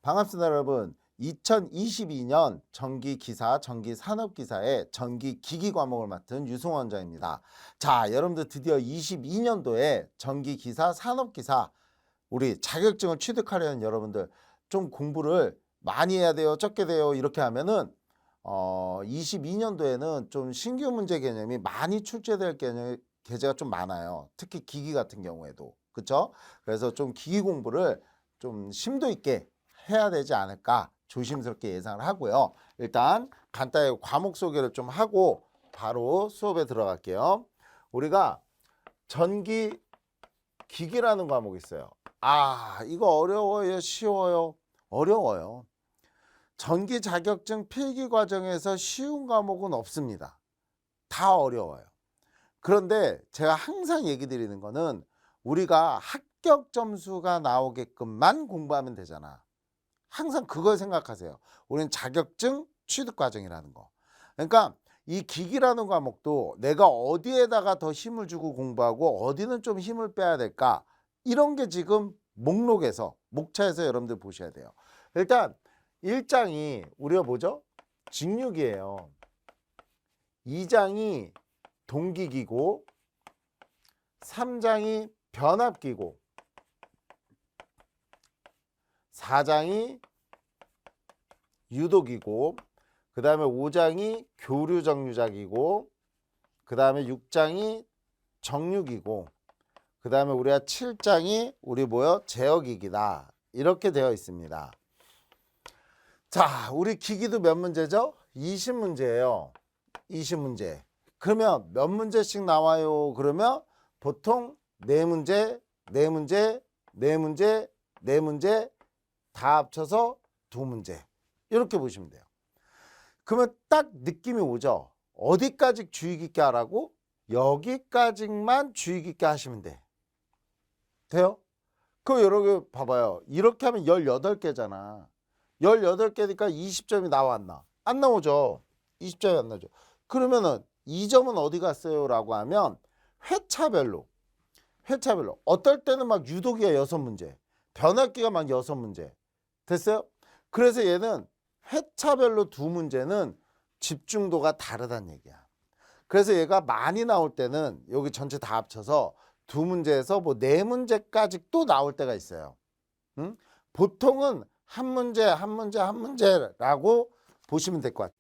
반갑습니다, 여러분. 2022년 전기기사, 전기산업기사의 전기기기 과목을 맡은 유승원 원장입니다. 자, 여러분들 드디어 22년도에 전기기사, 산업기사 우리 자격증을 취득하려는 여러분들 좀 공부를 많이 해야 돼요, 적게 돼요 이렇게 하면은 22년도에는 좀 신규 문제 개념이 많이 출제될 계제가 좀 많아요. 특히 기기 같은 경우에도. 그렇죠? 그래서 좀 기기 공부를 좀 심도 있게 해야 되지 않을까 조심스럽게 예상을 하고요. 일단 간단히 과목 소개를 좀 하고 바로 수업에 들어갈게요. 우리가 전기 기기라는 과목이 있어요. 이거 어려워요, 쉬워요? 어려워요. 전기 자격증 필기 과정에서 쉬운 과목은 없습니다. 다 어려워요. 그런데 제가 항상 얘기 드리는 거는 우리가 합격 점수가 나오게끔만 공부하면 되잖아. 항상 그걸 생각하세요. 우리는 자격증 취득 과정이라는 거. 그러니까 이 기기라는 과목도 내가 어디에다가 더 힘을 주고 공부하고 어디는 좀 힘을 빼야 될까, 이런 게 지금 목차에서 여러분들 보셔야 돼요. 일단 1장이 우리가 뭐죠? 직육이에요. 2장이 동기기고, 3장이 변압기고, 4장이 유도기고, 그 다음에 5장이 교류정류장이고, 그 다음에 6장이 정류기고, 그 다음에 우리가 7장이 제어기기다. 이렇게 되어 있습니다. 자, 우리 기기도 몇 문제죠? 20문제예요. 20문제. 그러면 몇 문제씩 나와요? 그러면 보통 4문제, 4문제, 4문제, 4문제 다 합쳐서 2문제. 이렇게 보시면 돼요. 그러면 딱 느낌이 오죠? 어디까지 주의 깊게 하라고? 여기까지만 주의 깊게 하시면 돼. 돼요? 그럼 여러분 봐봐요. 이렇게 하면 18개잖아. 18개니까 20점이 나와 안 나? 안 나오죠. 20점이 안 나오죠. 그러면은 2점은 어디 갔어요? 라고 하면 회차별로 어떨 때는 막 유도기가 6문제, 변압기가 막 6문제 됐어요? 그래서 얘는 회차별로 2문제는 집중도가 다르다는 얘기야. 그래서 얘가 많이 나올 때는 여기 전체 다 합쳐서 2문제에서 뭐 4문제까지 또 나올 때가 있어요. 응? 보통은 한 문제라고 보시면 될 것 같아요.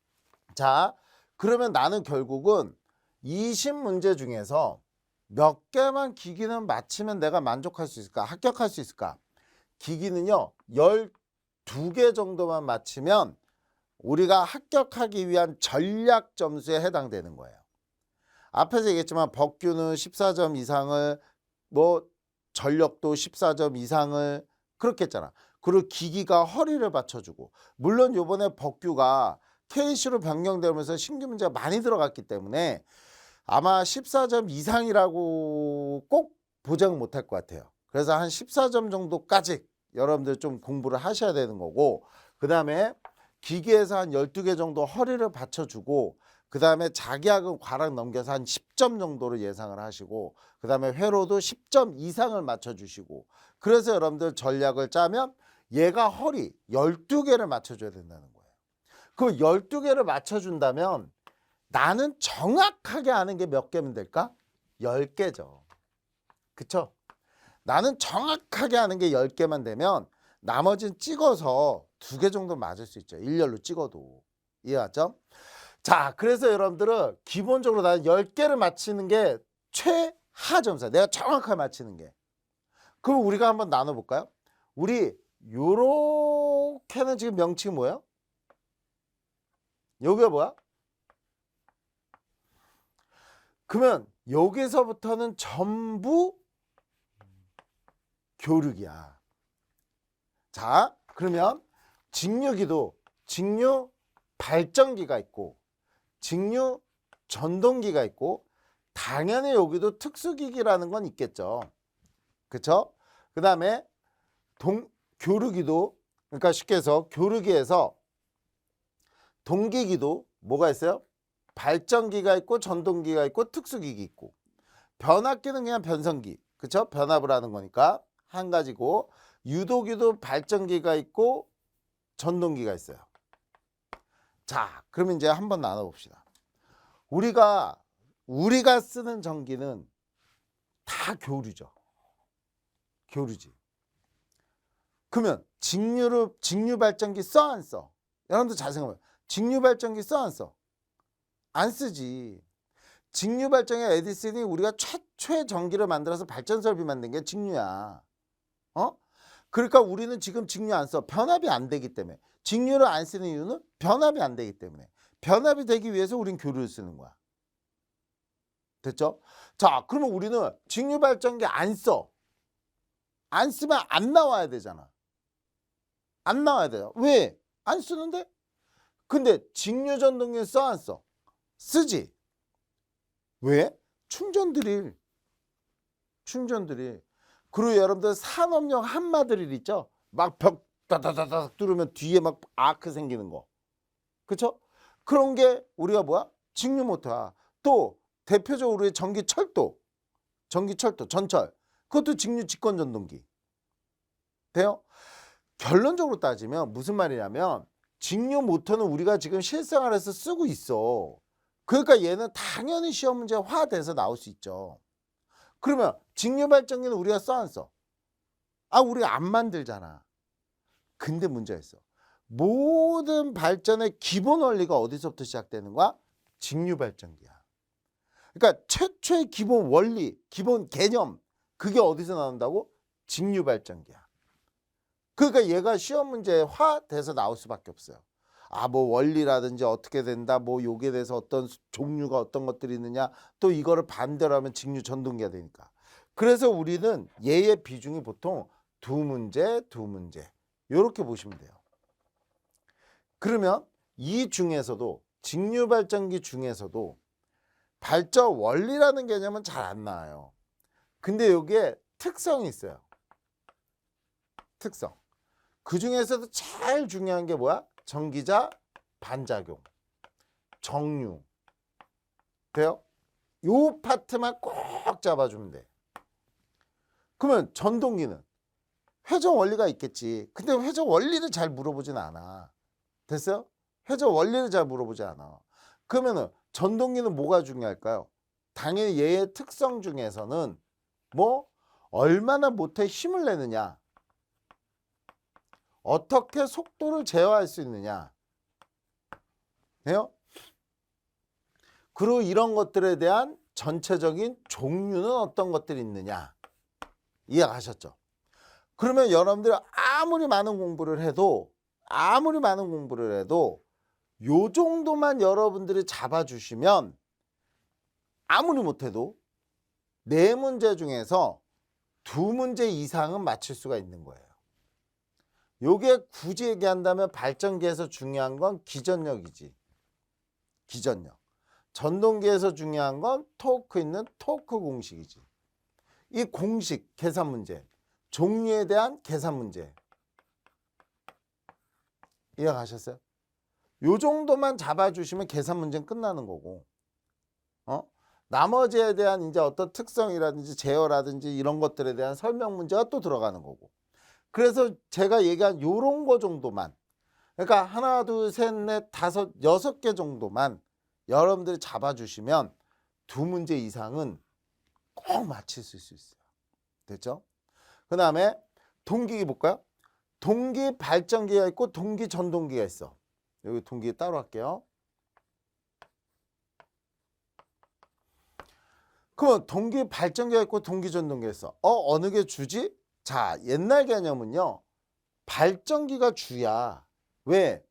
자, 그러면 나는 결국은 20문제 중에서 몇 개만 기기는 맞히면 내가 만족할 수 있을까? 합격할 수 있을까? 기기는요, 12개 정도만 맞히면 우리가 합격하기 위한 전략 점수에 해당되는 거예요. 앞에서 얘기했지만 법규는 14점 이상을, 전력도 14점 이상을 그렇게 했잖아. 그리고 기기가 허리를 받쳐주고, 물론 요번에 법규가 KC로 변경되면서 신규 문제가 많이 들어갔기 때문에 아마 14점 이상이라고 꼭 보장 못할 것 같아요. 그래서 한 14점 정도까지 여러분들 좀 공부를 하셔야 되는 거고, 그 다음에 기기에서 한 12개 정도 허리를 받쳐주고, 그 다음에 자기학은 과락 넘겨서 한 10점 정도로 예상을 하시고, 그 다음에 회로도 10점 이상을 맞춰주시고, 그래서 여러분들 전략을 짜면 얘가 허리 12개를 맞춰줘야 된다는 거예요. 그 12개를 맞춰준다면 나는 정확하게 아는 게 몇 개면 될까? 10개죠. 그쵸? 나는 정확하게 아는 게 10개만 되면 나머지는 찍어서 2개 정도 맞을 수 있죠. 일렬로 찍어도. 이해하죠? 자, 그래서 여러분들은 기본적으로 나는 10개를 맞히는 게 최하 점수야. 내가 정확하게 맞히는 게. 그럼 우리가 한번 나눠볼까요? 우리 요렇게는 지금 명칭이 뭐예요? 여기가 뭐야? 그러면 여기서부터는 전부 교류기야. 자, 그러면 직류기도 직류 발전기가 있고 직류 전동기가 있고, 당연히 여기도 특수기기라는 건 있겠죠. 그쵸? 그 다음에 교류기도, 그러니까 쉽게 해서 교류기에서 동기기도 뭐가 있어요? 발전기가 있고 전동기가 있고 특수기기 있고, 변압기는 그냥 변성기, 그쵸? 변압을 하는 거니까 한 가지고, 유도기도 발전기가 있고 전동기가 있어요. 자, 그러면 이제 한번 나눠봅시다. 우리가 쓰는 전기는 다 교류죠. 교류지. 그러면 직류 발전기 써 안 써? 여러분들 잘 생각해봐요. 직류 발전기 써 안 써? 안 쓰지. 직류 발전기 에디슨이 우리가 최초의 전기를 만들어서 발전 설비 만든 게 직류야. 그러니까 우리는 지금 직류 안 써. 변압이 안 되기 때문에. 직류를 안 쓰는 이유는 변압이 안 되기 때문에. 변압이 되기 위해서 우린 교류를 쓰는 거야. 됐죠? 자, 그러면 우리는 직류 발전기 안 써. 안 쓰면 안 나와야 되잖아. 안 나와야 돼요. 왜? 안 쓰는데? 근데 직류 전동기는 써 안 써? 쓰지. 왜? 충전 드릴. 그리고 여러분들 산업용 한마 드릴 있죠? 막 벽 다다다닥 뚫으면 뒤에 막 아크 생기는 거. 그쵸? 그런 게 우리가 뭐야? 직류 모터야. 또 대표적으로 우리 전기철도, 전철. 그것도 직류 직권 전동기. 돼요? 결론적으로 따지면 무슨 말이냐면 직류 모터는 우리가 지금 실생활에서 쓰고 있어. 그러니까 얘는 당연히 시험 문제 화돼서 나올 수 있죠. 그러면 직류 발전기는 우리가 써 안 써? 우리가 안 만들잖아. 근데 문제가 있어. 모든 발전의 기본 원리가 어디서부터 시작되는 거야? 직류 발전기야. 그러니까 최초의 기본 원리, 기본 개념, 그게 어디서 나온다고? 직류 발전기야. 그러니까 얘가 시험 문제에 화돼서 나올 수밖에 없어요. 뭐 원리라든지 어떻게 된다, 뭐 요게 대해서 어떤 종류가 어떤 것들이 있느냐, 또 이거를 반대로 하면 직류 전동기가 되니까. 그래서 우리는 얘의 비중이 보통 두 문제 요렇게 보시면 돼요. 그러면 이 중에서도 직류 발전기 중에서도 발전 원리라는 개념은 잘 안 나와요. 근데 여기에 특성이 있어요. 특성. 그 중에서도 제일 중요한 게 뭐야? 전기자 반작용, 정류. 돼요? 요 파트만 꼭 잡아주면 돼. 그러면 전동기는 회전 원리가 있겠지. 근데 회전 원리를 잘 물어보진 않아. 됐어요? 회전 원리를 잘 물어보지 않아. 그러면은 전동기는 뭐가 중요할까요? 당연히 얘의 특성 중에서는 뭐 얼마나 모터에 힘을 내느냐, 어떻게 속도를 제어할 수 있느냐. 해요? 그리고 이런 것들에 대한 전체적인 종류는 어떤 것들이 있느냐. 이해가셨죠? 그러면 여러분들 아무리 많은 공부를 해도 요 정도만 여러분들이 잡아주시면 아무리 못해도 4문제 중에서 2문제 이상은 맞출 수가 있는 거예요. 요게 굳이 얘기한다면 발전기에서 중요한 건 기전력이지. 기전력. 전동기에서 중요한 건 토크 있는 토크 공식이지. 이 공식 계산 문제, 종류에 대한 계산 문제. 이해가셨어요? 요 정도만 잡아주시면 계산 문제는 끝나는 거고, 나머지에 대한 이제 어떤 특성이라든지 제어라든지 이런 것들에 대한 설명 문제가 또 들어가는 거고. 그래서 제가 얘기한 요런 거 정도만, 그러니까 하나, 둘, 셋, 넷, 다섯, 6개 정도만 여러분들이 잡아주시면 2문제 이상은 꼭 맞힐 수 있어요. 됐죠? 그 다음에 동기기 볼까요? 동기 발전기가 있고 동기 전동기가 있어. 여기 동기 따로 할게요. 그러면 동기 발전기가 있고 동기 전동기가 있어. 어느 게 주지? 자, 옛날 개념은요, 발전기가 주야. 왜?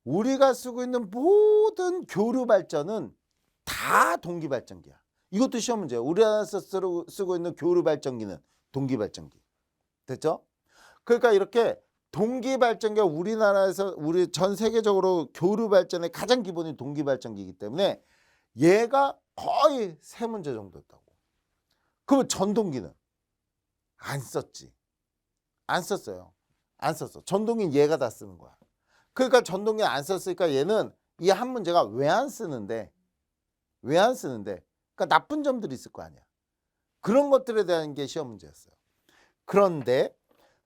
우리가 쓰고 있는 모든 교류 발전은 다 동기 발전기야. 이것도 시험 문제예요. 우리나라에서 쓰고 있는 교류 발전기는 동기 발전기. 됐죠? 그러니까 이렇게 동기 발전기가 우리나라에서 우리 전 세계적으로 교류 발전의 가장 기본이 동기 발전기이기 때문에 얘가 거의 3문제 정도였다고. 그러면 전동기는 안 썼지. 안 썼어요. 안 썼어. 전동기는 얘가 다 쓰는 거야. 그러니까 전동기 안 썼으니까 얘는 이 한 문제가 왜 안 쓰는데? 그러니까 나쁜 점들이 있을 거 아니야. 그런 것들에 대한 게 시험 문제였어요. 그런데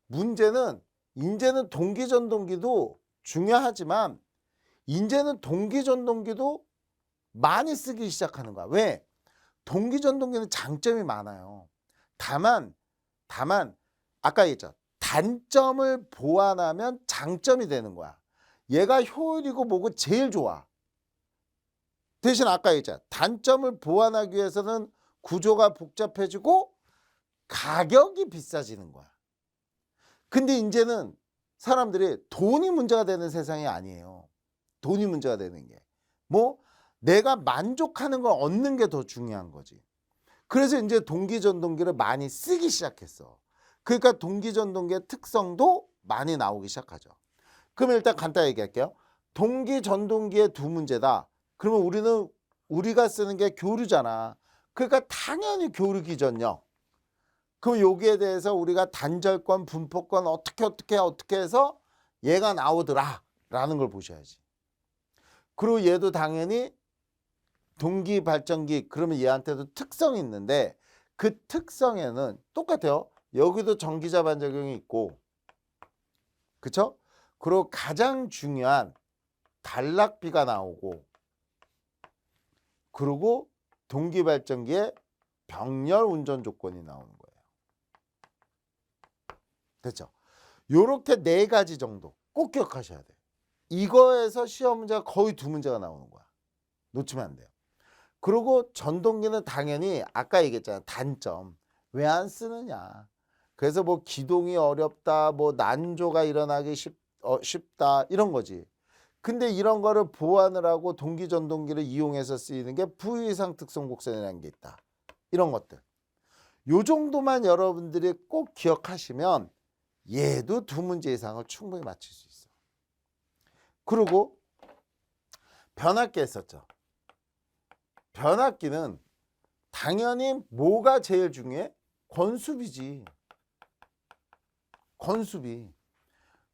문제는 이제는 동기 전동기도 중요하지만 이제는 동기전동기도 많이 쓰기 시작하는 거야. 왜? 동기전동기는 장점이 많아요. 다만 아까 얘기했죠. 단점을 보완하면 장점이 되는 거야. 얘가 효율이고 뭐고 제일 좋아. 대신 아까 얘기했잖아. 단점을 보완하기 위해서는 구조가 복잡해지고 가격이 비싸지는 거야. 근데 이제는 사람들이 돈이 문제가 되는 세상이 아니에요. 돈이 문제가 되는 게. 뭐 내가 만족하는 걸 얻는 게 더 중요한 거지. 그래서 이제 동기전동기를 많이 쓰기 시작했어. 그러니까 동기전동기의 특성도 많이 나오기 시작하죠. 그러면 일단 간단히 얘기할게요. 동기전동기의 두 문제다. 그러면 우리가 쓰는 게 교류잖아. 그러니까 당연히 교류 기전력. 그럼 여기에 대해서 우리가 단절권, 분포권 어떻게 해서 얘가 나오더라 라는 걸 보셔야지. 그리고 얘도 당연히 동기 발전기, 그러면 얘한테도 특성이 있는데 그 특성에는 똑같아요. 여기도 전기자 반작용이 있고, 그쵸? 그리고 가장 중요한 단락비가 나오고, 그리고 동기 발전기에 병렬 운전 조건이 나오는 거예요. 됐죠? 요렇게 네 가지 정도 꼭 기억하셔야 돼요. 이거에서 시험 문제가 거의 두 문제가 나오는 거야. 놓치면 안 돼요. 그리고 전동기는 당연히 아까 얘기했잖아요. 단점. 왜 안 쓰느냐. 그래서 뭐 기동이 어렵다, 뭐 난조가 일어나기 쉽다 이런 거지. 근데 이런 거를 보완을 하고 동기전동기를 이용해서 쓰이는 게 부위상 특성 곡선이라는 게 있다. 이런 것들. 요 정도만 여러분들이 꼭 기억하시면 얘도 두 문제 이상을 충분히 맞출 수 있어. 그리고 변압기 했었죠. 변압기는 당연히 뭐가 제일 중요해? 권수비지.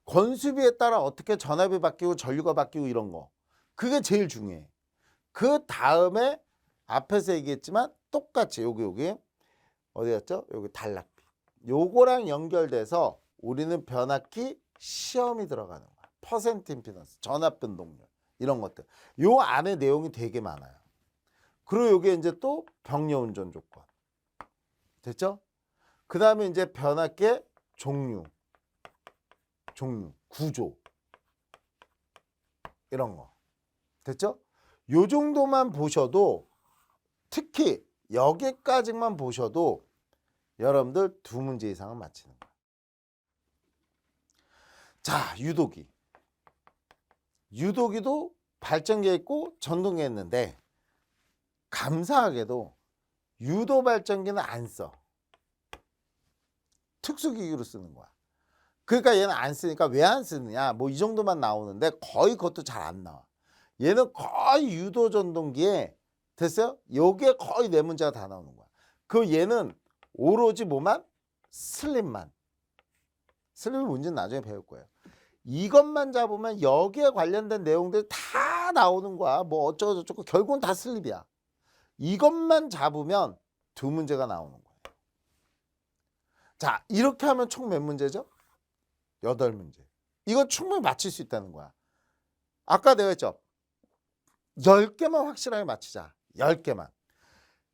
권수비에 따라 어떻게 전압이 바뀌고 전류가 바뀌고 이런 거. 그게 제일 중요해. 그 다음에 앞에서 얘기했지만 똑같이 여기 어디였죠? 여기 단락비. 요거랑 연결돼서 우리는 변압기 시험이 들어가는 거야. 퍼센트 임피던스, 전압 변동률 이런 것들. 요 안에 내용이 되게 많아요. 그리고 요게 이제 또 병렬 운전 조건. 됐죠? 그 다음에 이제 변압기의 종류, 구조 이런 거. 됐죠? 요 정도만 보셔도, 특히 여기까지만 보셔도 여러분들 두 문제 이상은 맞히는 거예요. 자, 유도기도 발전기에 있고 전동기에 있는데 감사하게도 유도 발전기는 안 써. 특수기기로 쓰는 거야. 그러니까 얘는 안 쓰니까 왜 안 쓰느냐, 뭐 이 정도만 나오는데 거의 그것도 잘 안 나와. 얘는 거의 유도 전동기에, 됐어요? 요게 거의 네 문제가 다 나오는 거야. 그 얘는 오로지 뭐만? 슬립만. 슬립 문제는 나중에 배울 거예요. 이것만 잡으면 여기에 관련된 내용들이 다 나오는 거야. 뭐 어쩌고 저쩌고 결국은 다 슬립이야. 이것만 잡으면 두 문제가 나오는 거예요. 자, 이렇게 하면 총 몇 문제죠? 8문제. 이거 충분히 맞힐 수 있다는 거야. 아까 내가 했죠? 10개만 확실하게 맞히자. 10개만.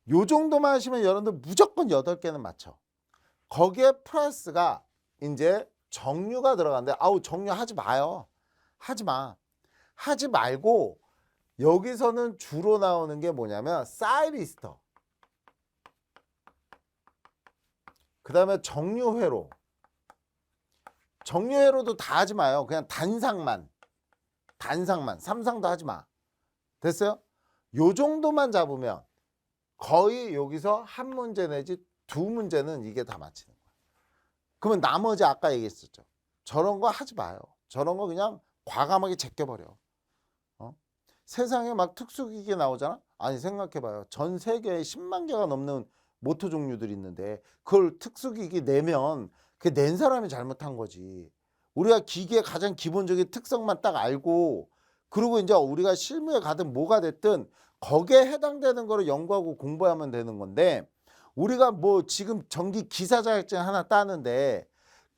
요 정도만 하시면 여러분들 무조건 8개는 맞춰. 거기에 플러스가 이제 정류가 들어가는데, 아우 정류 하지 마요. 하지 마. 하지 말고 여기서는 주로 나오는 게 뭐냐면 사이리스터, 그 다음에 정류회로. 정류회로도 다 하지 마요. 그냥 단상만. 삼상도 하지 마. 됐어요? 요 정도만 잡으면 거의 여기서 한 문제 내지 두 문제는 이게 다 맞히는 거야. 그러면 나머지 아까 얘기했었죠. 저런 거 하지 마요. 저런 거 그냥 과감하게 제껴버려. 세상에 막 특수기기 나오잖아. 아니 생각해봐요. 전 세계에 10만 개가 넘는 모터 종류들이 있는데 그걸 특수기기 내면 그 낸 사람이 잘못한 거지. 우리가 기기의 가장 기본적인 특성만 딱 알고, 그리고 이제 우리가 실무에 가든 뭐가 됐든 거기에 해당되는 거를 연구하고 공부하면 되는 건데, 우리가 뭐 지금 전기 기사 자격증 하나 따는데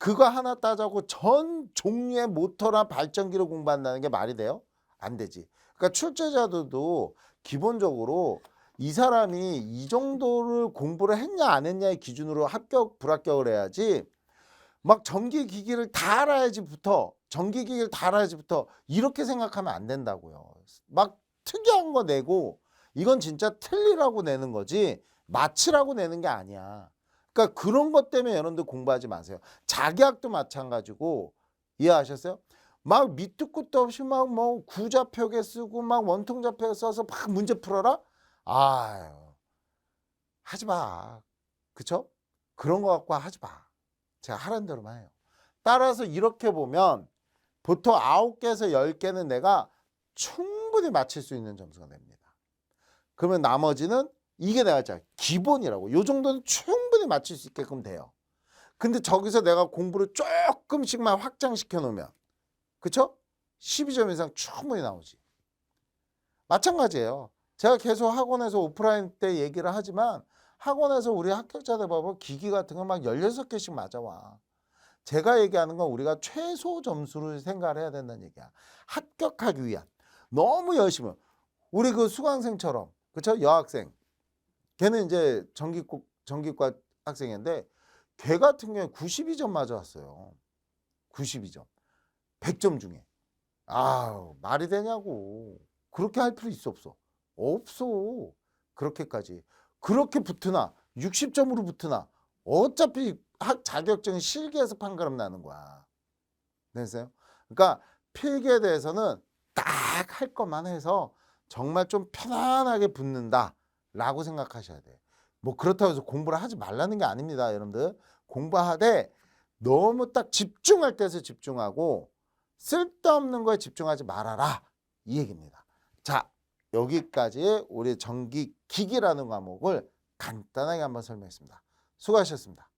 그거 하나 따자고 전 종류의 모터나 발전기를 공부한다는 게 말이 돼요? 안 되지. 그러니까 출제자들도 기본적으로 이 사람이 이 정도를 공부를 했냐 안 했냐의 기준으로 합격 불합격을 해야지, 막 전기기기를 다 알아야지부터 전기기기를 다 알아야지부터 이렇게 생각하면 안 된다고요. 막 특이한 거 내고 이건 진짜 틀리라고 내는 거지 맞히라고 내는 게 아니야. 그러니까 그런 것 때문에 여러분들 공부하지 마세요. 자기학도 마찬가지고, 이해하셨어요? 막 밑도 끝도 없이 막 뭐 구좌표계 쓰고 막 원통좌표 써서 막 문제 풀어라? 아유, 하지 마. 그쵸? 그런 거 갖고 하지 마. 제가 하라는 대로만 해요. 따라서 이렇게 보면 보통 9개에서 10개는 내가 충분히 맞힐 수 있는 점수가 됩니다. 그러면 나머지는 이게 내가 자 기본이라고. 요 정도는 충분히 맞출 수 있게끔 돼요. 근데 저기서 내가 공부를 조금씩만 확장시켜 놓으면, 그쵸? 12점 이상 충분히 나오지. 마찬가지예요. 제가 계속 학원에서 오프라인 때 얘기를 하지만 학원에서 우리 합격자들 봐봐, 기기 같은 거 막 16개씩 맞아와. 제가 얘기하는 건 우리가 최소 점수를 생각을 해야 된다는 얘기야. 합격하기 위한. 너무 열심히. 우리 그 수강생처럼, 그쵸? 여학생. 걔는 이제 전기과 학생인데 걔 같은 경우에 92점 맞아왔어요. 92점. 100점 중에. 아우, 말이 되냐고. 그렇게 할 필요 있어 없어? 없어. 그렇게까지. 그렇게 붙으나 60점으로 붙으나 어차피 학 자격증 실기에서 판가름 나는 거야. 됐어요? 그러니까 필기에 대해서는 딱 할 것만 해서 정말 좀 편안하게 붙는다라고 생각하셔야 돼. 뭐 그렇다고 해서 공부를 하지 말라는 게 아닙니다, 여러분들. 공부하되 너무 딱 집중할 때서 집중하고 쓸데없는 거에 집중하지 말아라, 이 얘기입니다. 자, 여기까지 우리 전기기기라는 과목을 간단하게 한번 설명했습니다. 수고하셨습니다.